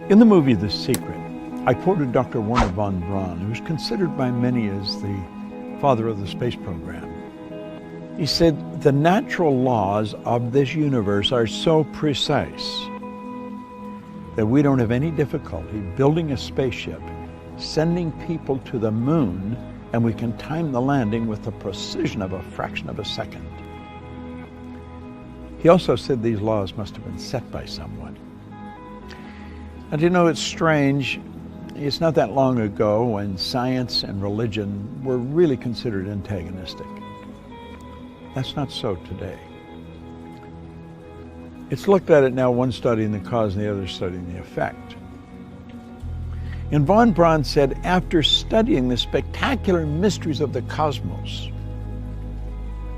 In the movie The Secret, I quoted Dr. Wernher von Braun, who is considered by many as the father of the space program. He said, the natural laws of this universe are so precise that we don't have any difficulty building a spaceship, sending people to the moon, and we can time the landing with the precision of a fraction of a second. He also said these laws must have been set by someone. And you know, it's strange. It's not that long ago when science and religion were really considered antagonistic. That's not so today. It's looked at it now, one studying the cause and the other studying the effect. And von Braun said, after studying the spectacular mysteries of the cosmos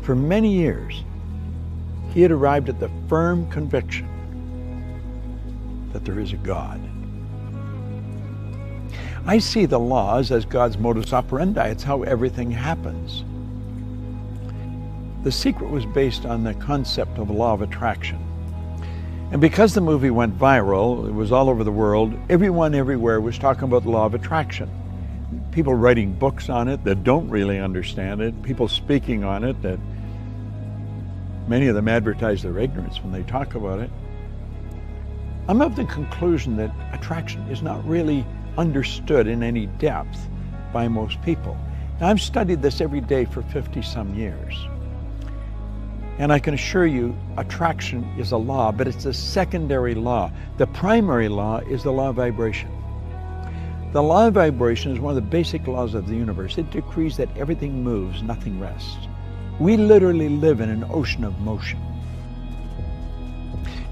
for many years, he had arrived at the firm conviction that there is a God. I see the laws as God's modus operandi. It's how everything happens. The Secret was based on the concept of the law of attraction. And because the movie went viral, it was all over the world, everyone everywhere was talking about the law of attraction. People writing books on it that don't really understand it, people speaking on it that many of them advertise their ignorance when they talk about it. I'm of the conclusion that attraction is not really understood in any depth by most people. Now, I've studied this every day for 50-some years. And I can assure you, attraction is a law, but it's a secondary law. The primary law is the law of vibration. The law of vibration is one of the basic laws of the universe. It decrees that everything moves, nothing rests. We literally live in an ocean of motion.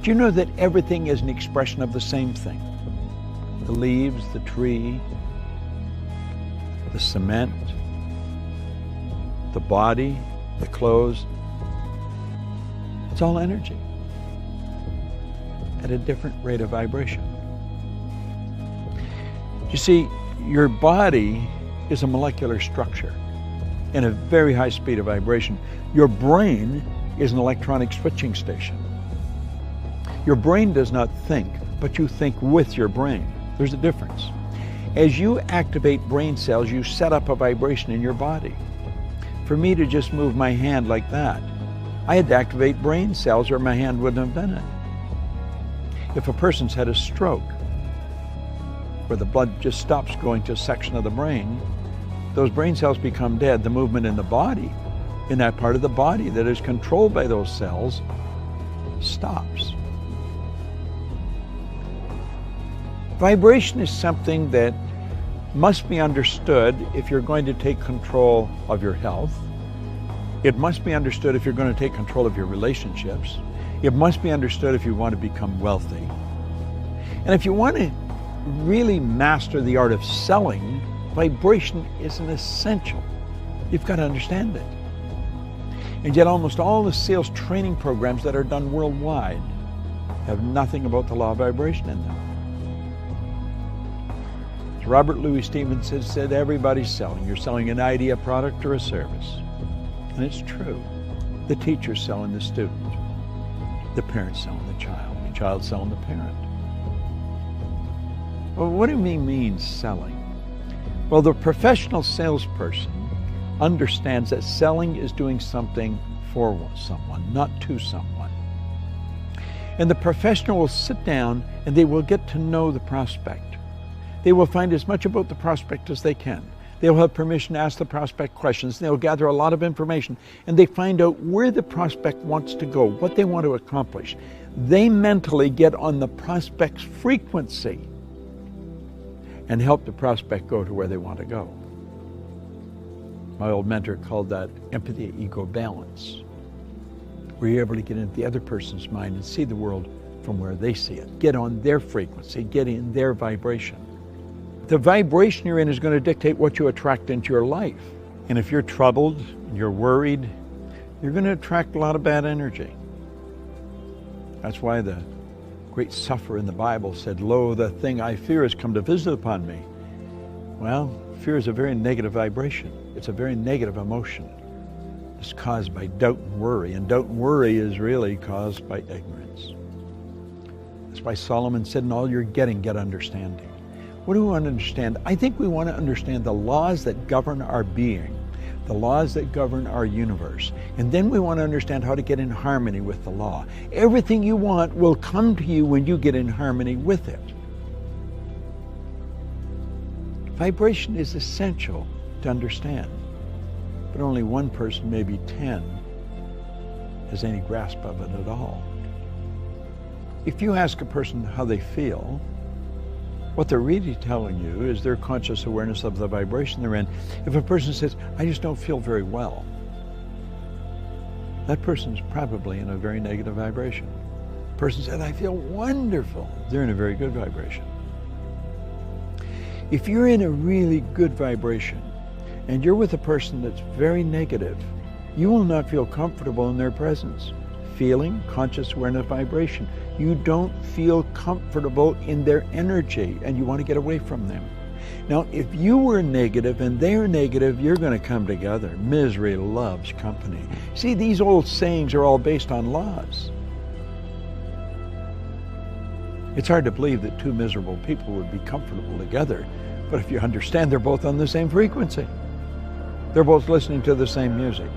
Do you know that everything is an expression of the same thing? The leaves, the tree, the cement, the body, the clothes. It's all energy at a different rate of vibration. You see, your body is a molecular structure in a very high speed of vibration. Your brain is an electronic switching station. Your brain does not think, but you think with your brain. There's a difference. As you activate brain cells, you set up a vibration in your body. For me to just move my hand like that, I had to activate brain cells or my hand wouldn't have done it. If a person's had a stroke, where the blood just stops going to a section of the brain, those brain cells become dead. The movement in the body, in that part of the body that is controlled by those cells, stops. Vibration is something that must be understood if you're going to take control of your health. It must be understood if you're going to take control of your relationships. It must be understood if you want to become wealthy. And if you want to really master the art of selling, vibration is an essential. You've got to understand it. And yet almost all the sales training programs that are done worldwide have nothing about the law of vibration in them. As Robert Louis Stevenson said, everybody's selling. You're selling an idea, a product, or a service. And it's true. The teacher's selling the student. The parent's selling the child's selling the parent. Well, what do we mean selling? Well, the professional salesperson understands that selling is doing something for someone, not to someone. And the professional will sit down and they will get to know the prospect. They will find as much about the prospect as they can. They'll have permission to ask the prospect questions. They'll gather a lot of information and they find out where the prospect wants to go, what they want to accomplish. They mentally get on the prospect's frequency and help the prospect go to where they want to go. My old mentor called that empathy-ego balance, where you're able to get into the other person's mind and see the world from where they see it. Get on their frequency, get in their vibration. The vibration you're in is going to dictate what you attract into your life. And if you're troubled, you're worried, you're going to attract a lot of bad energy. That's why the great sufferer in the Bible said, "Lo, the thing I fear has come to visit upon me." Well, fear is a very negative vibration. It's a very negative emotion. It's caused by doubt and worry, and doubt and worry is really caused by ignorance. That's why Solomon said, in all you're getting, get understanding. What do we want to understand? I think we want to understand the laws that govern our being, the laws that govern our universe. And then we want to understand how to get in harmony with the law. Everything you want will come to you when you get in harmony with it. Vibration is essential to understand, but only one person, maybe 10, has any grasp of it at all. If you ask a person how they feel, what they're really telling you is their conscious awareness of the vibration they're in. If a person says, I just don't feel very well, that person's probably in a very negative vibration. A person said, I feel wonderful, they're in a very good vibration. If you're in a really good vibration and you're with a person that's very negative, you will not feel comfortable in their presence. Feeling, conscious awareness, vibration. You don't feel comfortable in their energy and you want to get away from them. Now, if you were negative and they're negative, you're going to come together. Misery loves company. See, these old sayings are all based on laws. It's hard to believe that two miserable people would be comfortable together, but if you understand they're both on the same frequency, they're both listening to the same music.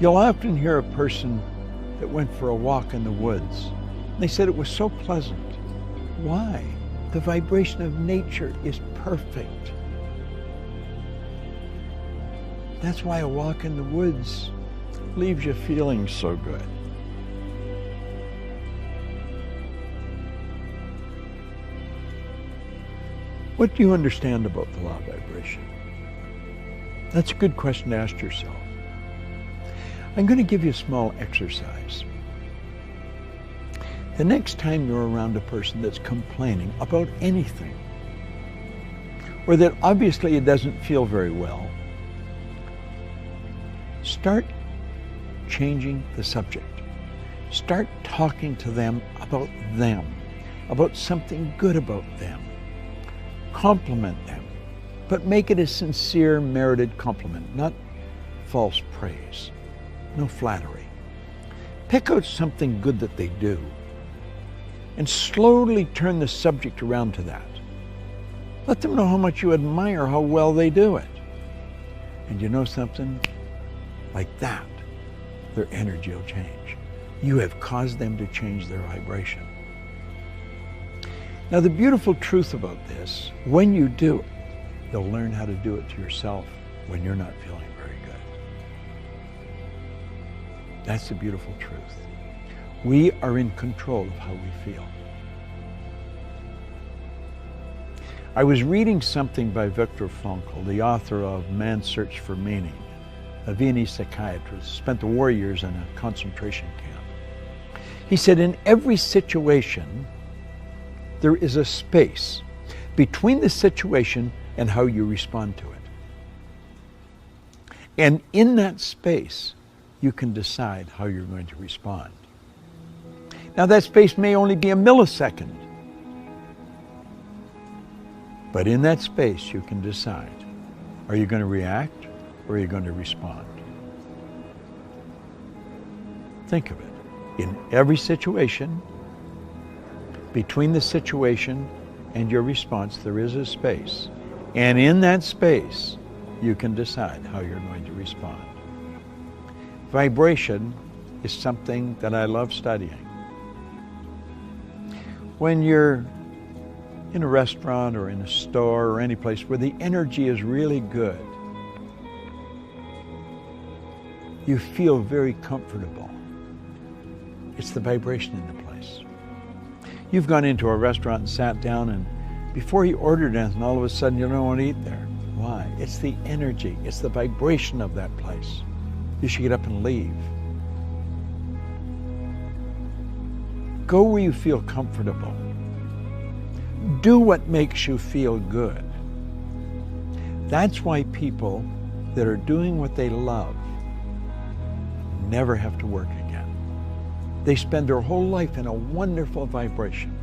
You'll often hear a person that went for a walk in the woods. They said it was so pleasant. Why? The vibration of nature is perfect. That's why a walk in the woods leaves you feeling so good. What do you understand about the law of vibration? That's a good question to ask yourself. I'm going to give you a small exercise. The next time you're around a person that's complaining about anything, or that obviously it doesn't feel very well, start changing the subject. Start talking to them, about something good about them. Compliment them, but make it a sincere, merited compliment, not false praise. No flattery. Pick out something good that they do and slowly turn the subject around to that. Let them know how much you admire how well they do it. And you know something? Like that, their energy will change. You have caused them to change their vibration. Now, the beautiful truth about this, when you do it, you'll learn how to do it to yourself when you're not feeling very good. That's the beautiful truth. We are in control of how we feel. I was reading something by Viktor Frankl, the author of Man's Search for Meaning, a Viennese psychiatrist, spent the war years in a concentration camp. He said, in every situation, there is a space between the situation and how you respond to it. And in that space, you can decide how you're going to respond. Now, that space may only be a millisecond, but in that space, you can decide, are you going to react or are you going to respond? Think of it. In every situation, between the situation and your response, there is a space. And in that space, you can decide how you're going to respond. Vibration is something that I love studying. When you're in a restaurant or in a store or any place where the energy is really good, you feel very comfortable. It's the vibration in the place. You've gone into a restaurant and sat down, and before you ordered anything, all of a sudden you don't want to eat there. Why? It's the energy, it's the vibration of that place. You should get up and leave. Go where you feel comfortable. Do what makes you feel good. That's why people that are doing what they love never have to work again. They spend their whole life in a wonderful vibration.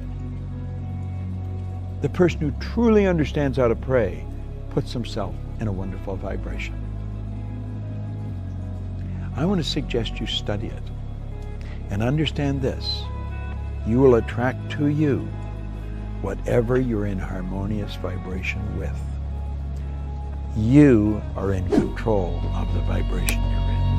The person who truly understands how to pray puts himself in a wonderful vibration. I want to suggest you study it and understand this. you will attract to you whatever you're in harmonious vibration with. You are in control of the vibration you're in.